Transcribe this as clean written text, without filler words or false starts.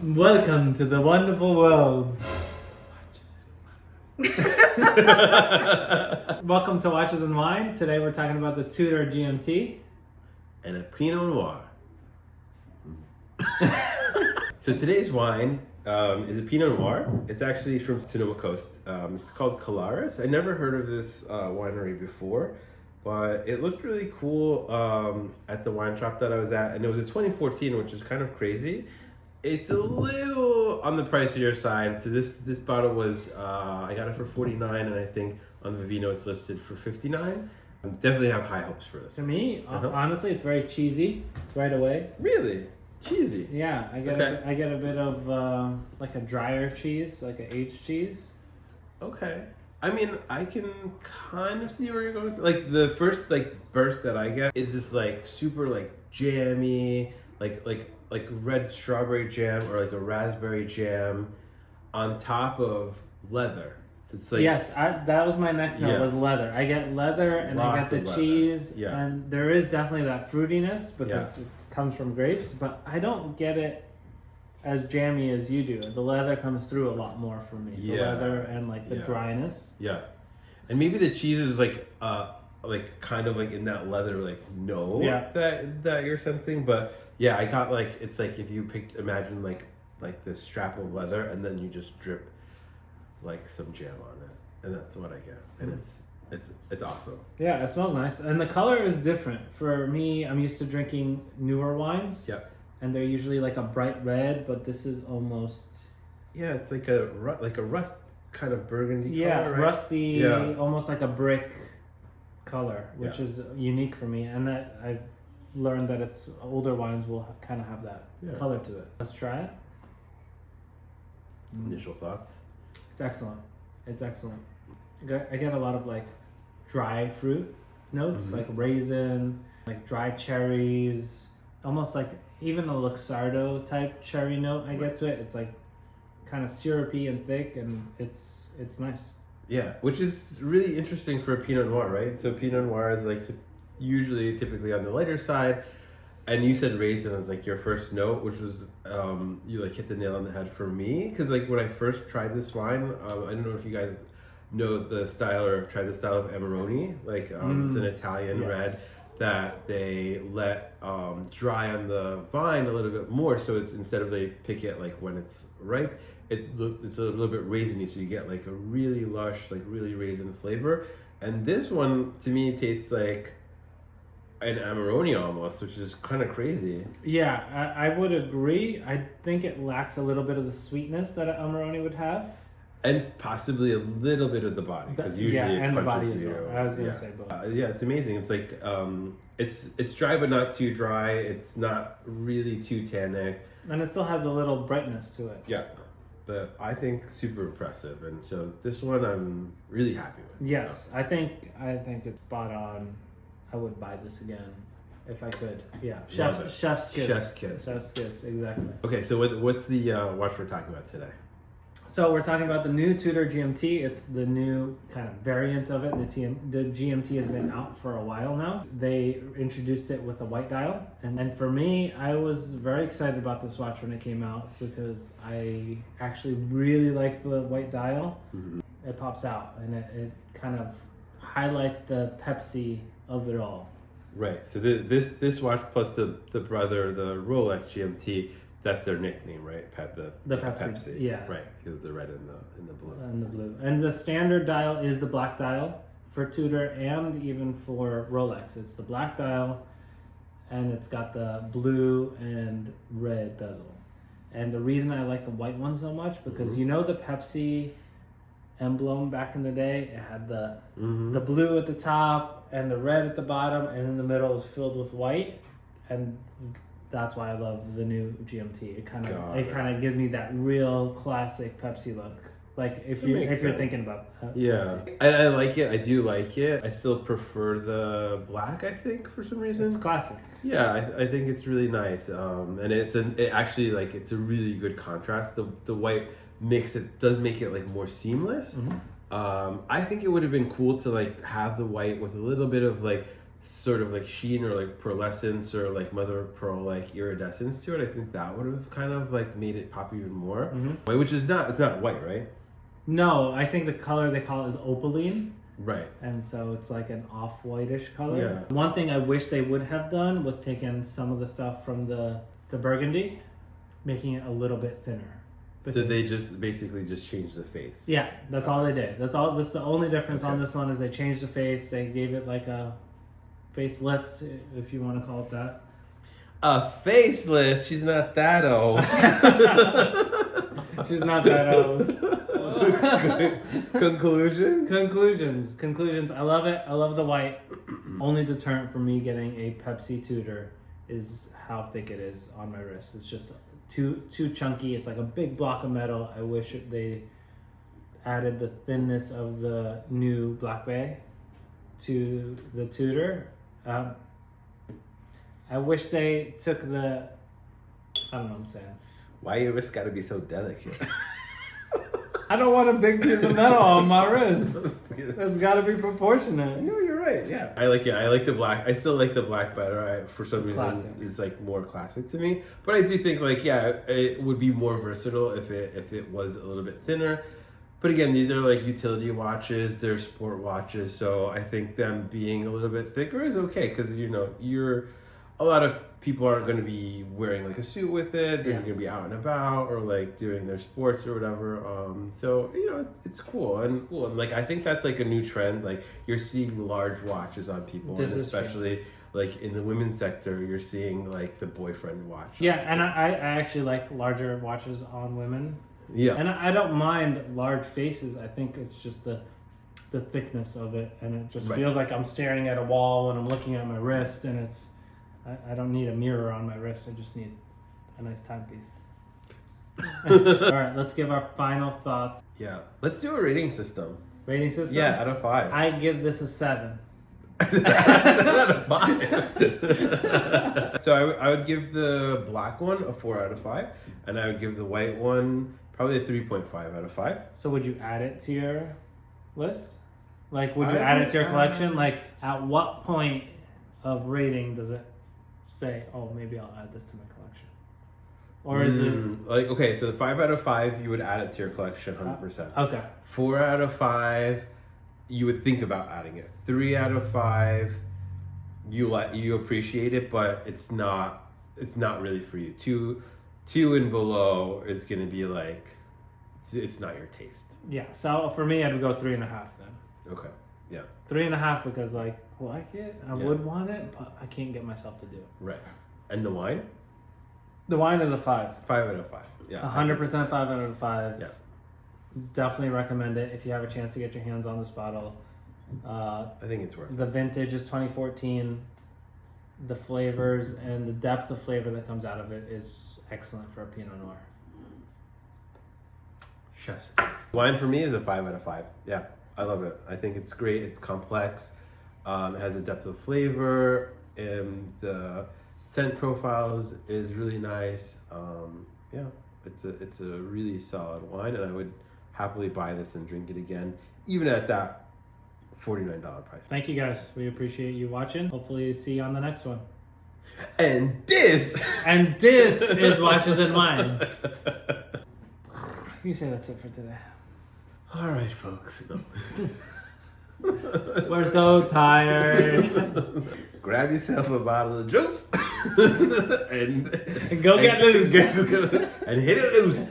Welcome to the wonderful world. Welcome to Watches and Wine. Today we're talking about the Tudor GMT. And a Pinot Noir. So today's wine is a Pinot Noir. It's actually from Sonoma Coast. It's called Colares. I never heard of this winery before, but it looked really cool at the wine shop that I was at. And it was a 2014, which is kind of crazy. It's a little on the pricier side. So this bottle was, I got it for $49, and I think on Vivino it's listed for $59. Definitely have high hopes for this. To me, honestly, it's very cheesy right away. Really? Cheesy? Yeah, I get a bit of like a drier cheese, like an aged cheese. Okay. I mean, I can kind of see where you're going. Like the first burst that I get is this super jammy, like red strawberry jam or like a raspberry jam on top of leather. So it's like, yes, that was my next note, was leather. I get leather and I get the cheese, and there is definitely that fruitiness because it comes from grapes, but I don't get it as jammy as you do. The leather comes through a lot more for me. The leather and the dryness. Yeah. And maybe the cheese is kind of in that leather note that you're sensing, but yeah, I got it's like if you imagine this strap of leather and then you just drip some jam on it, and that's what I get, and it's awesome. Yeah, it smells nice, and the color is different. For me, I'm used to drinking newer wines, and they're usually a bright red, but this is almost it's like a rust kind of burgundy color, right? Rusty, almost like a brick color, which is unique for me, and that I've learned that it's older wines will kind of have that color to it. Let's try it. Initial thoughts. It's excellent. It's excellent. I get a lot of dry fruit notes, like raisin, dry cherries, almost even a Luxardo type cherry note I get to it. It's kind of syrupy and thick, and it's nice. Yeah, which is really interesting for a Pinot Noir, right? So Pinot Noir is typically on the lighter side. And you said raisin as your first note, which was you hit the nail on the head for me, because when I first tried this wine, I don't know if you guys know the style or have tried the style of Amarone. It's an Italian red that they let dry on the vine a little bit more. So it's instead of they pick it when it's ripe, it's a little bit raisiny. So you get a really lush, really raisin flavor. And this one to me tastes like an Amarone almost, which is kind of crazy. Yeah, I would agree. I think it lacks a little bit of the sweetness that an Amarone would have. And possibly a little bit of the body, because usually it and punches the body as well. I was going to say both. It's amazing. It's it's dry but not too dry. It's not really too tannic. And it still has a little brightness to it. Yeah. But I think super impressive. And so this one I'm really happy with. Yes, so. I think it's spot on. I would buy this again if I could. Yeah, chef's kiss. Chef's kiss. Chef's kiss, exactly. Okay, so what's the watch we're talking about today? So we're talking about the new Tudor GMT. It's the new kind of variant of it. The GMT has been out for a while now. They introduced it with a white dial. And for me, I was very excited about this watch when it came out because I actually really like the white dial. Mm-hmm. It pops out and it kind of highlights the Pepsi of it all. Right. So this watch plus the brother, the Rolex GMT, that's their nickname, right? The Pepsi. Yeah. Right, because the red and the blue. And the blue. And the standard dial is the black dial for Tudor and even for Rolex. It's the black dial and it's got the blue and red bezel. And the reason I like the white one so much, because the Pepsi emblem back in the day, it had the blue at the top and the red at the bottom, and in the middle was filled with white, and that's why I love the new GMT. It kind of gives me that real classic Pepsi look. If you're thinking about Pepsi. I like it. I do like it. I still prefer the black, I think, for some reason. It's classic. Yeah, I think it's really nice. And it's a really good contrast. The white does make it more seamless. I think it would have been cool to have the white with a little bit of sort of like sheen or like pearlescence or like mother of pearl like iridescence to it, I think that would have kind of like made it pop even more. Which is not, it's not white, right? No, I think the color they call it is opaline. Right. And so it's like an off-whitish color. Yeah. One thing I wish they would have done was taken some of the stuff from the burgundy, making it a little bit thinner. So they just basically just changed the face. Yeah, that's all they did. That's the only difference on this one is they changed the face. They gave it like a facelift, if you want to call it that. A facelift? She's not that old. She's not that old. Conclusions. I love it. I love the white. Only deterrent for me getting a Pepsi Tudor is how thick it is on my wrist. It's just too chunky. It's like a big block of metal. I wish they added the thinness of the new Black Bay to the Tudor. I wish they took the, I don't know what I'm saying. Why your wrist gotta be so delicate? I don't want a big piece of metal on my wrist. It's got to be proportionate. No, you're right. Yeah, I like it. I like the black. I still like the black better. For some reason, Classic. it's like more classic to me. But I do think like it would be more versatile if it was a little bit thinner. But again, these are like utility watches. They're sport watches, so I think them being a little bit thicker is okay because a lot of people aren't going to be wearing like a suit with it. They're going to be out and about or like doing their sports or whatever. So it's cool and like I think that's like a new trend. Like you're seeing large watches on people, and especially like in the women's sector, you're seeing like the boyfriend watch. Yeah, and I actually like larger watches on women. Yeah, and I don't mind large faces. I think it's just the thickness of it, and it just feels like I'm staring at a wall when I'm looking at my wrist, and it's. I don't need a mirror on my wrist. I just need a nice timepiece. All right, let's give our final thoughts. Yeah, let's do a rating system. Rating system? Yeah, out of 5. I give this a 7. Out of 5. So I would give the black one a 4 out of 5, and I would give the white one probably a 3.5 out of 5. So would you add it to your list? Like, would you add it to your collection? Like, at what point of rating does it say, oh, maybe I'll add this to my collection? Or is it like, okay, so the 5 out of 5 you would add it to your collection 100%. Okay. 4 out of 5 you would think about adding it. 3 out of 5 you appreciate it, but it's not really for you. 2 and below is going to be like it's not your taste. Yeah, so for me I'd go 3.5 then. Okay. Yeah. 3.5 because like I like it. I would want it, but I can't get myself to do it. Right. And the wine? The wine is a 5. 5 out of 5. Yeah. 100% 5 out of 5. Yeah. Definitely recommend it if you have a chance to get your hands on this bottle. I think it's worth it. The vintage is 2014. The flavors and the depth of flavor that comes out of it is excellent for a Pinot Noir. Chef's kiss. Wine for me is a 5 out of 5. Yeah. I love it. I think it's great. It's complex. It has a depth of flavor, and the scent profiles is really nice. Yeah, it's a really solid wine, and I would happily buy this and drink it again, even at that $49 price. Thank you guys. We appreciate you watching. Hopefully see you on the next one. And this is Watches and Wine. You say that's it for today. All right, folks. We're so tired. Grab yourself a bottle of juice and go get loose. And hit it loose.